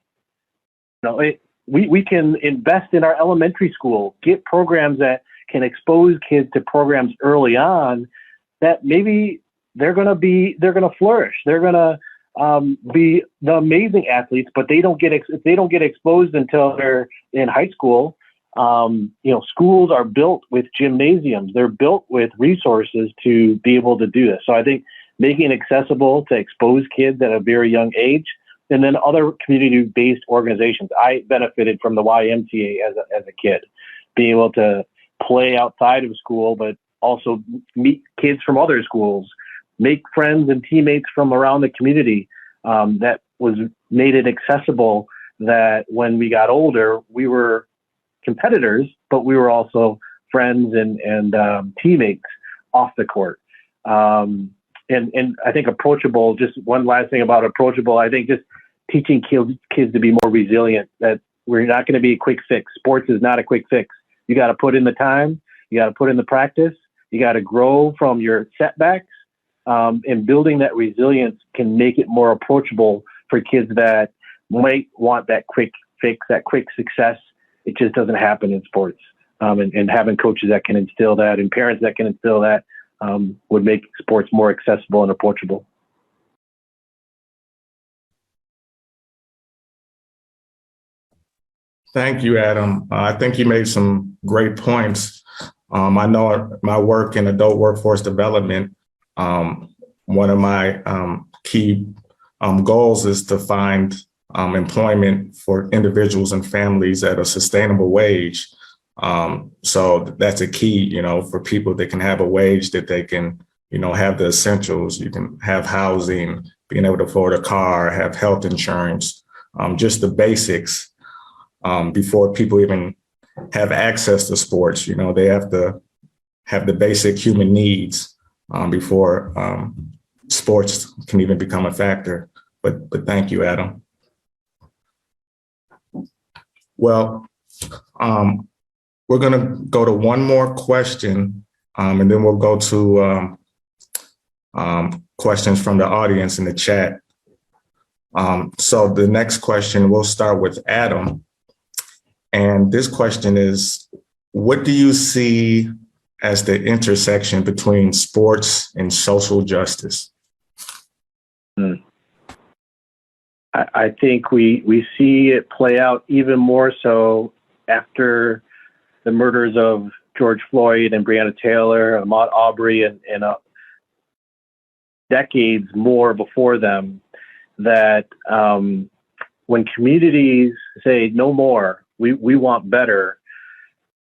We can invest in our elementary school, get programs that can expose kids to programs early on that maybe they're going to flourish. They're going to be the amazing athletes, but they don't get exposed until they're in high school. Schools are built with gymnasiums. They're built with resources to be able to do this. So I think making it accessible to expose kids at a very young age, and then other community-based organizations. I benefited from the YMCA as a kid, being able to play outside of school, but also meet kids from other schools, make friends and teammates from around the community. That made it accessible that when we got older, we were competitors, but we were also friends and teammates off the court. And I think Approachable, just one last thing about Approachable, I think just teaching kids to be more resilient, that we're not going to be a quick fix. Sports is not a quick fix. You got to put in the time, you got to put in the practice, you got to grow from your setbacks, and building that resilience can make it more approachable for kids that might want that quick fix, that quick success. It just doesn't happen in sports. And having coaches that can instill that and parents that can instill that would make sports more accessible and approachable.
Thank you, Adam. I think you made some great points. I know my work in adult workforce development, one of my key goals is to find employment for individuals and families at a sustainable wage. So that's a key, for people that can have a wage that they can, have the essentials. You can have housing, being able to afford a car, have health insurance, just the basics. Before people even have access to sports, they have to have the basic human needs before sports can even become a factor. But thank you, Adam. Well, we're going to go to one more question, and then we'll go to questions from the audience in the chat. So the next question, we'll start with Adam. And this question is, what do you see as the intersection between sports and social justice?
I think we see it play out even more so after the murders of George Floyd and Breonna Taylor, Ahmaud Arbery, and decades more before them, that when communities say no more, we want better,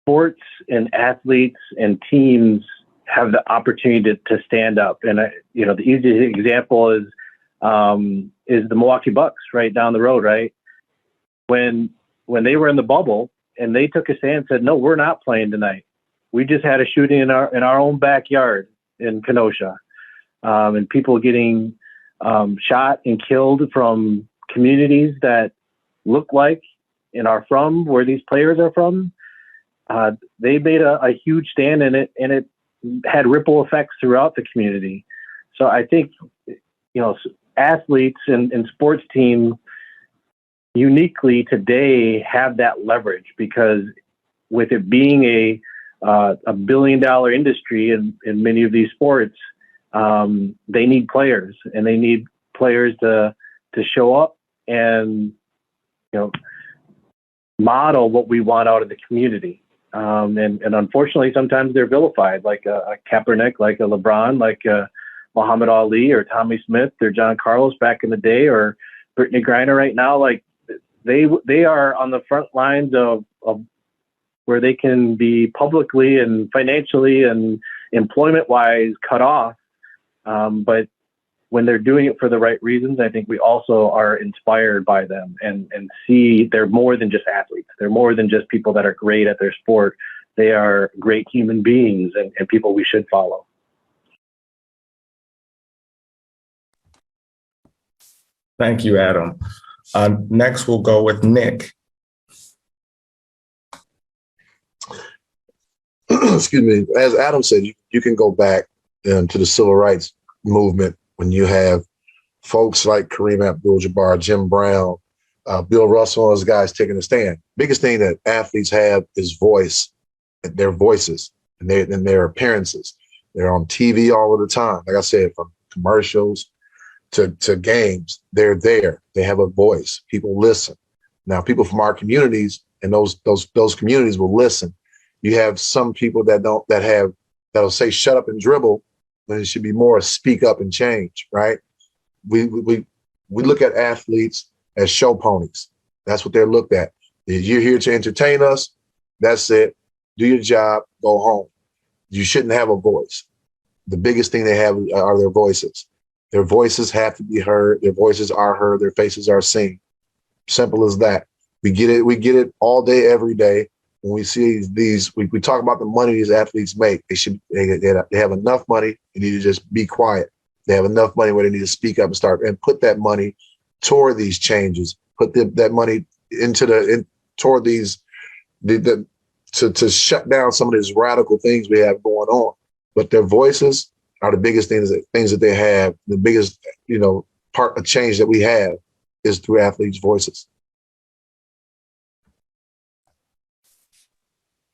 sports and athletes and teams have the opportunity to stand up. And the easiest example is the Milwaukee Bucks right down the road, right? When they were in the bubble and they took a stand and said, no, we're not playing tonight. We just had a shooting in our own backyard in Kenosha, and people getting shot and killed from communities that look like and are from where these players are from. They made a huge stand in it, and it had ripple effects throughout the community. So I think, athletes and sports teams uniquely today have that leverage, because with it being a $1 billion industry in many of these sports, they need players, and they need players to show up and model what we want out of the community. And unfortunately, sometimes they're vilified, like a Kaepernick, like a LeBron, like Muhammad Ali or Tommy Smith or John Carlos back in the day, or Brittany Griner right now. Like they are on the front lines of where they can be publicly and financially and employment-wise cut off. But when they're doing it for the right reasons, I think we also are inspired by them and see they're more than just athletes. They're more than just people that are great at their sport. They are great human beings and people we should follow.
Thank you, Adam. Next, we'll go with Nick.
Excuse me. As Adam said, you can go back to the civil rights movement when you have folks like Kareem Abdul-Jabbar, Jim Brown, Bill Russell, all those guys taking a stand. Biggest thing that athletes have is voice, their voices and their appearances. They're on TV all of the time. Like I said, from commercials to games, they're there. They have a voice. People listen. Now, people from our communities and those communities will listen. You have some people that'll say shut up and dribble when it should be more speak up and change, right? We look at athletes as show ponies. That's what they're looked at. You're here to entertain us. That's it. Do your job, go home. You shouldn't have a voice. The biggest thing they have are their voices. Their voices have to be heard. Their voices are heard. Their faces are seen. Simple as that. We get it all day, every day. When we see we talk about the money these athletes make. They have enough money. They need to just be quiet. They have enough money where they need to speak up and put that money toward these changes. Put that money toward these to shut down some of these radical things we have going on. But their voices are the biggest things that they have. The biggest part of change that we have is through athletes' voices.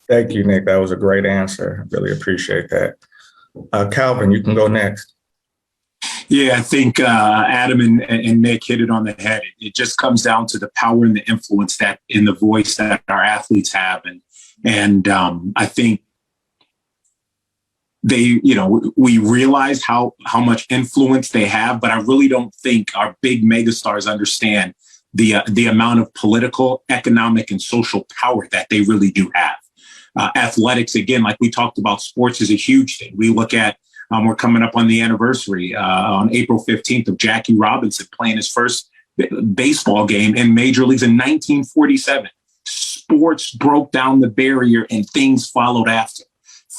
Thank you, Nick. That was a great answer. I really appreciate that. Calvin, you can go next.
Yeah, I think Adam and Nick hit it on the head. It just comes down to the power and the influence that in the voice that our athletes have. And I think we realize how much influence they have, but I really don't think our big megastars understand the amount of political, economic, and social power that they really do have. Athletics, again, like we talked about, sports is a huge thing. We look at, we're coming up on the anniversary on April 15th of Jackie Robinson playing his first baseball game in major leagues in 1947. Sports broke down the barrier and things followed after.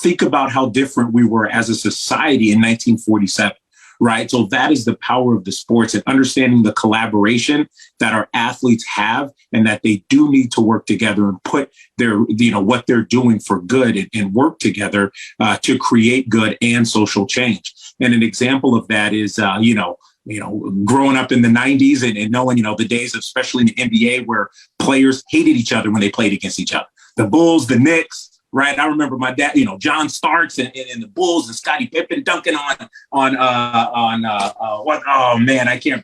Think about how different we were as a society in 1947. Right. So that is the power of the sports and understanding the collaboration that our athletes have and that they do need to work together and put their, what they're doing for good and work together to create good and social change. And an example of that is, growing up in the 90s and knowing, the days, especially in the NBA, where players hated each other when they played against each other. The Bulls, the Knicks. Right. I remember my dad, John Starks and the Bulls and Scottie Pippen dunking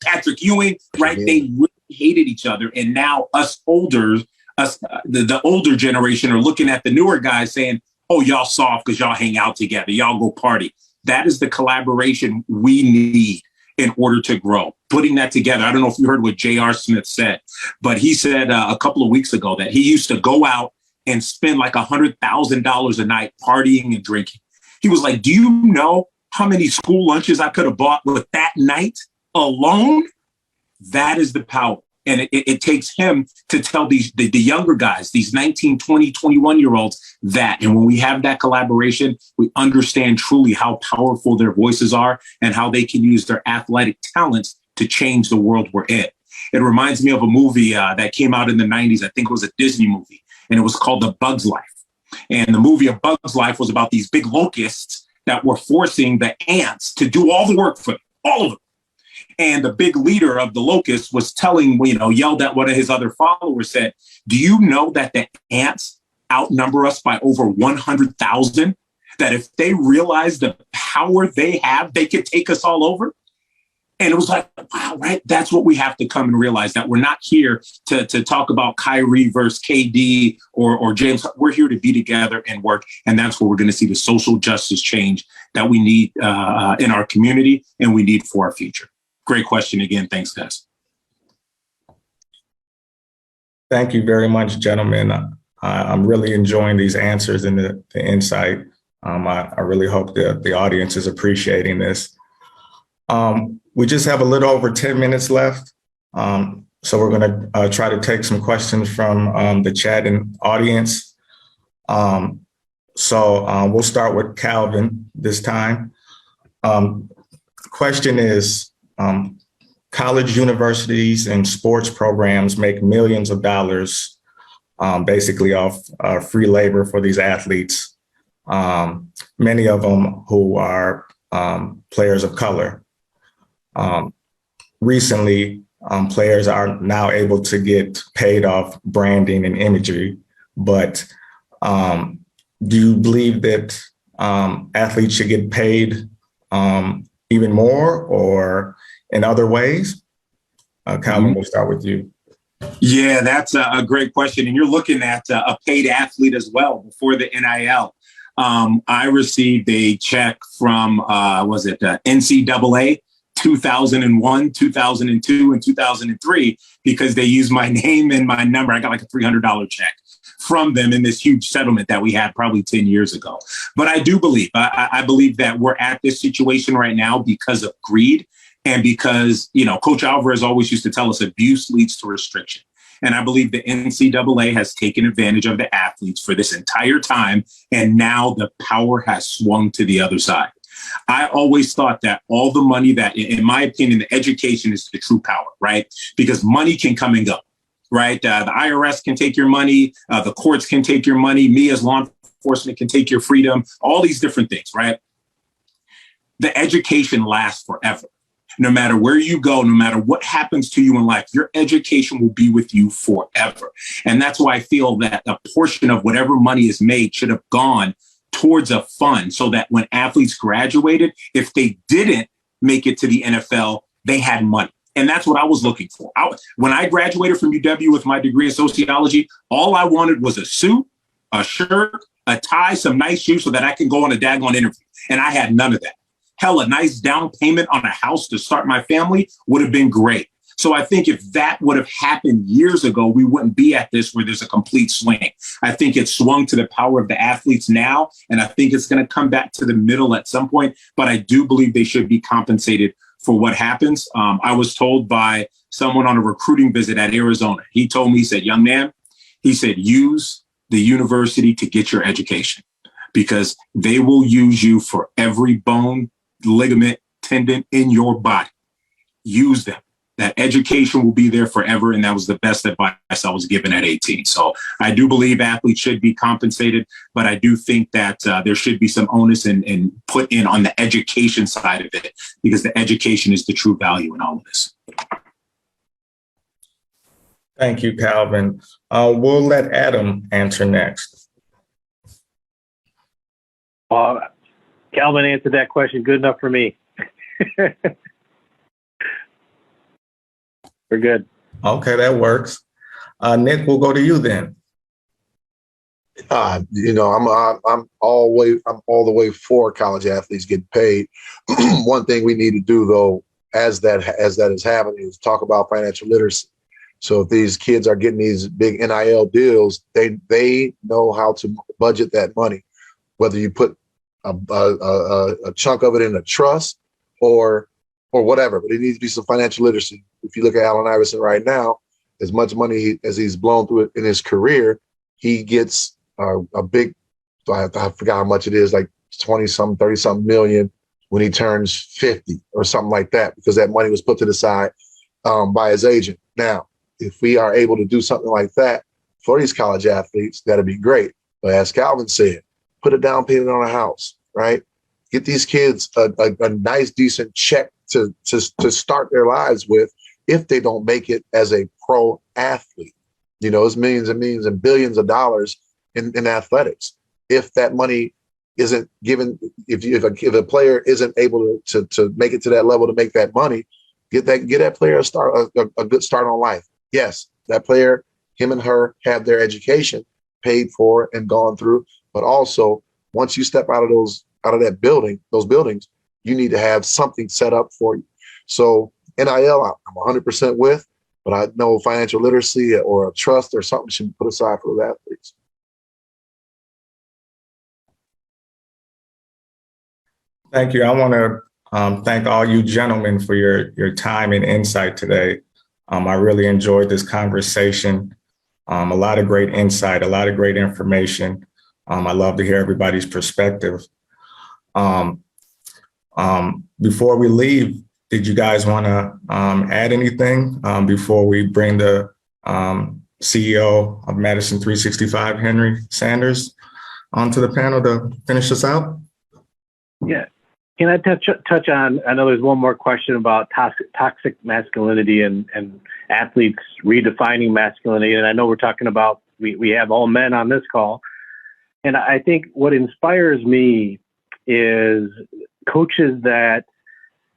Patrick Ewing. Right. They really hated each other. And now the older generation are looking at the newer guys saying, oh, y'all soft because y'all hang out together. Y'all go party. That is the collaboration we need in order to grow. Putting that together. I don't know if you heard what J.R. Smith said, but he said a couple of weeks ago that he used to go out and spend like $100,000 a night partying and drinking. He was like, do you know how many school lunches I could have bought with that night alone? That is the power. And it takes him to tell the younger guys, these 19, 20, 21-year-olds that. And when we have that collaboration, we understand truly how powerful their voices are and how they can use their athletic talents to change the world we're in. It reminds me of a movie that came out in the 90s. I think it was a Disney movie. And it was called The Bug's Life. And the movie of Bug's Life was about these big locusts that were forcing the ants to do all the work for them, all of them. And the big leader of the locusts was yelled at one of his other followers, said, do you know that the ants outnumber us by over 100,000? That if they realize the power they have, they could take us all over? And it was like, wow, right? That's what we have to come and realize, that we're not here to talk about Kyrie versus KD or James. We're here to be together and work. And that's where we're going to see the social justice change that we need in our community and we need for our future. Great question again. Thanks, guys.
Thank you very much, gentlemen. I'm really enjoying these answers and the insight. I really hope that the audience is appreciating this. We just have a little over 10 minutes left. So we're going to try to take some questions from the chat and audience. So we'll start with Calvin this time. Question is, college, universities, and sports programs make millions of dollars basically off free labor for these athletes, many of them who are players of color. Recently, players are now able to get paid off branding and imagery, but do you believe that athletes should get paid even more or in other ways? Calvin, we'll start with you.
Yeah, that's a great question. And you're looking at a paid athlete as well before the NIL. I received a check from, NCAA 2001, 2002, and 2003 because they used my name and my number. I got like a $300 check from them in this huge settlement that we had probably 10 years ago. But I do believe, I believe that we're at this situation right now because of greed and because, Coach Alvarez always used to tell us abuse leads to restriction. And I believe the NCAA has taken advantage of the athletes for this entire time. And now the power has swung to the other side. I always thought that all the money that, in my opinion, the education is the true power, right? Because money can come and go, right? The IRS can take your money. The courts can take your money. Me as law enforcement can take your freedom, all these different things, right? The education lasts forever. No matter where you go, no matter what happens to you in life, your education will be with you forever. And that's why I feel that a portion of whatever money is made should have gone towards a fund so that when athletes graduated, if they didn't make it to the NFL, they had money. And that's what I was looking for. When I graduated from UW with my degree in sociology, all I wanted was a suit, a shirt, a tie, some nice shoes so that I can go on a daggone interview. And I had none of that. Hell, a nice down payment on a house to start my family would have been great. So I think if that would have happened years ago, we wouldn't be at this where there's a complete swing. I think it's swung to the power of the athletes now, and I think it's going to come back to the middle at some point. But I do believe they should be compensated for what happens. I was told by someone on a recruiting visit at Arizona. He told me, he said, young man, he said, use the university to get your education because they will use you for every bone, ligament, tendon in your body. Use them. That education will be there forever. And that was the best advice I was given at 18. So I do believe athletes should be compensated, but I do think that there should be some onus and put in on the education side of it, because the education is the true value in all of this.
Thank you, Calvin. We'll let Adam answer next.
Calvin answered that question good enough for me. We're good.
Okay, that works. Nick, we'll go to you then.
I'm all the way for college athletes getting paid. One thing we need to do though, as that is happening, is talk about financial literacy. So if these kids are getting these big NIL deals, they know how to budget that money, whether you put a chunk of it in a trust or whatever, but it needs to be some financial literacy. If you look at Allen Iverson right now, as much money as he's blown through it in his career, he gets a big, I forgot how much it is, like 20-something, 30-something million when he turns 50 or something like that, because that money was put to the side by his agent. Now, if we are able to do something like that for these college athletes, that'd be great. But as Calvin said, put a down payment on a house, right? Get these kids a nice, decent check to start their lives with if they don't make it as a pro athlete. It's millions and millions and billions of dollars in athletics. If that money isn't given, if a player isn't able to make it to that level to make that money, get that player a good start on life. Yes, that player, him and her, have their education paid for and gone through, but also once you step out of those buildings, you need to have something set up for you. So NIL, I'm 100% with, but I know financial literacy or a trust or something should be put aside for those athletes.
Thank you. I want to thank all you gentlemen for your time and insight today. I really enjoyed this conversation. A lot of great insight, a lot of great information. I love to hear everybody's perspective. Before we leave, did you guys want to add anything before we bring the CEO of Madison 365, Henry Sanders, onto the panel to finish us out?
Yeah. Can I touch on, I know there's one more question about toxic masculinity and athletes redefining masculinity. And I know we're talking about, we have all men on this call. And I think what inspires me is coaches that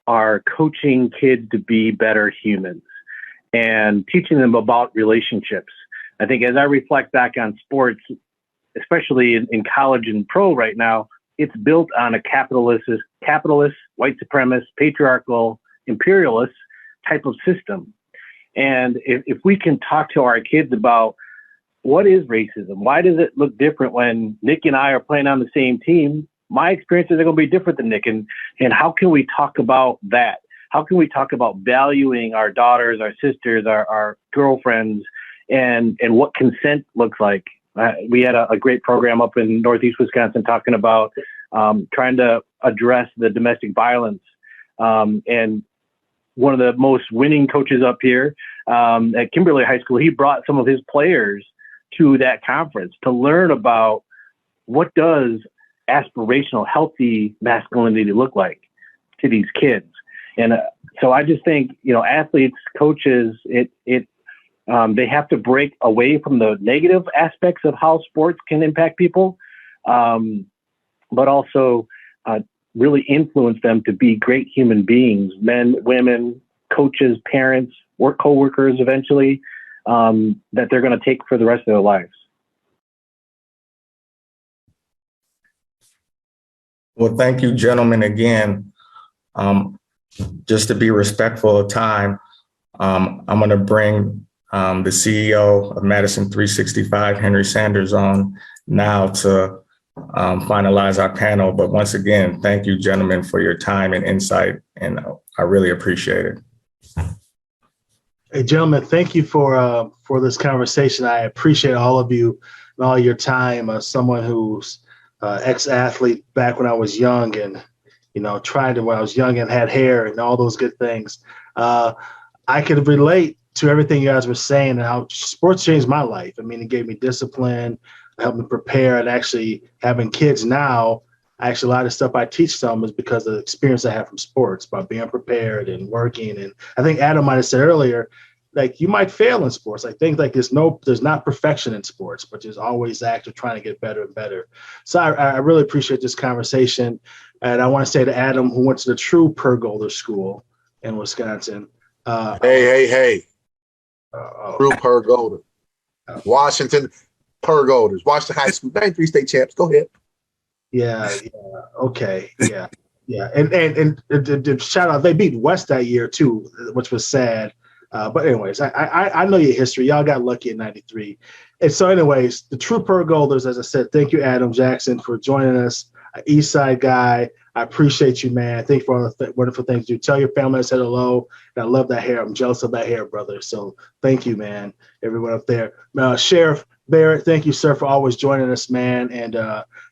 are coaching kids to be better humans and teaching them about relationships. I think as I reflect back on sports, especially in college and pro right now, it's built on a capitalist, white supremacist, patriarchal, imperialist type of system. And if we can talk to our kids about what is racism, why does it look different when Nick and I are playing on the same team? My experiences are going to be different than Nick. And how can we talk about that? How can we talk about valuing our daughters, our sisters, our girlfriends, and what consent looks like? We had a great program up in Northeast Wisconsin talking about trying to address the domestic violence. And one of the most winning coaches up here at Kimberly High School, he brought some of his players to that conference to learn about what does aspirational, healthy masculinity look like to these kids. And so I just think, athletes, coaches, they have to break away from the negative aspects of how sports can impact people, but also really influence them to be great human beings, men, women, coaches, parents, co-workers eventually, that they're going to take for the rest of their lives.
Well, thank you, gentlemen, again. Just to be respectful of time, I'm going to bring the CEO of Madison 365, Henry Sanders, on now to finalize our panel. But once again, thank you, gentlemen, for your time and insight, and I really appreciate it.
Hey, gentlemen, thank you for this conversation. I appreciate all of you and all your time. Someone who's ex-athlete back when I was young, and when I was young and had hair and all those good things. I could relate to everything you guys were saying and how sports changed my life. I mean, it gave me discipline, helped me prepare, and actually having kids now, a lot of stuff I teach them is because of the experience I have from sports, about being prepared and working. And I think Adam might have said earlier, like, you might fail in sports. I think like there's not perfection in sports, but there's always active trying to get better and better. So I really appreciate this conversation. And I want to say to Adam, who went to the true Pergolder School in Wisconsin.
Hey. True Pergolder. Washington Pergolders. Washington High School. 93 state champs. Go ahead.
Yeah. Okay. Yeah. And shout out, they beat West that year too, which was sad. But anyways, I know your history. Y'all got lucky in 93. And so anyways, the true Pergolders, as I said, thank you, Adam Jackson, for joining us. East Side guy. I appreciate you, man. Thank you for all the wonderful things you do. Tell your family I said hello. And I love that hair. I'm jealous of that hair, brother. So thank you, man. Everyone up there. Sheriff Barrett, thank you, sir, for always joining us, man. And,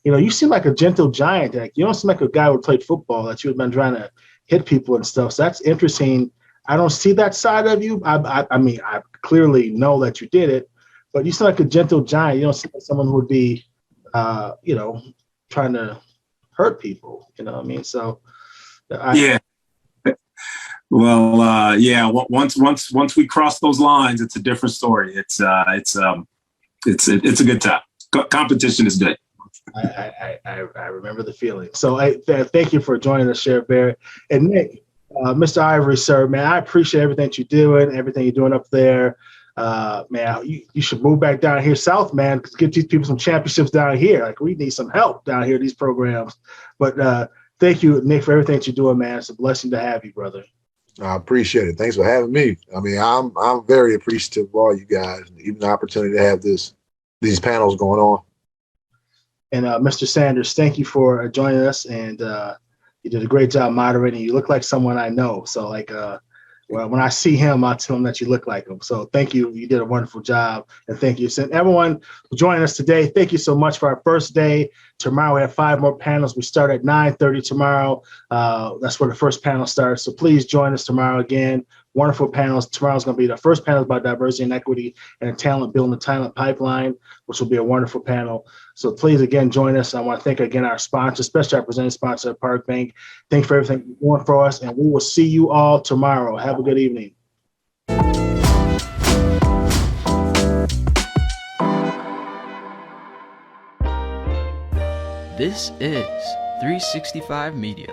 you seem like a gentle giant. Like, you don't seem like a guy who played football, that you've been trying to hit people and stuff. So that's interesting. I don't see that side of you. I mean, I clearly know that you did it, but you seem like a gentle giant. You don't seem like someone who would be, trying to hurt people. You know what I mean? So,
yeah. Well, once we cross those lines, it's a different story. It's a good time. Competition is good.
I remember the feeling. So thank you for joining us, Sheriff Barrett. And Nick, Mr. Ivory, sir, man, I appreciate everything you're doing up there. Man, you should move back down here south, man, get these people some championships down here. Like, we need some help down here, these programs. But thank you, Nick, for everything you're doing, man. It's a blessing to have you, brother.
I appreciate it. Thanks for having me. I mean, I'm very appreciative of all you guys, even the opportunity to have these panels going on.
And Mr. Sanders, thank you for joining us. And You did a great job moderating. You look like someone I know. So like, well, when I see him, I'll tell him that you look like him. So thank you. You did a wonderful job. And thank you. So everyone for joining us today. Thank you so much for our first day. Tomorrow we have 5 more panels. We start at 9:30 tomorrow. That's where the first panel starts. So please join us tomorrow again. Wonderful panels. Tomorrow's going to be the first panel about diversity and equity and talent, building the talent pipeline, which will be a wonderful panel. So please, again, join us. I want to thank, again, our sponsor, especially our presenting sponsor, Park Bank. Thanks for everything you're doing for us, and we will see you all tomorrow. Have a good evening.
This is 365 Media.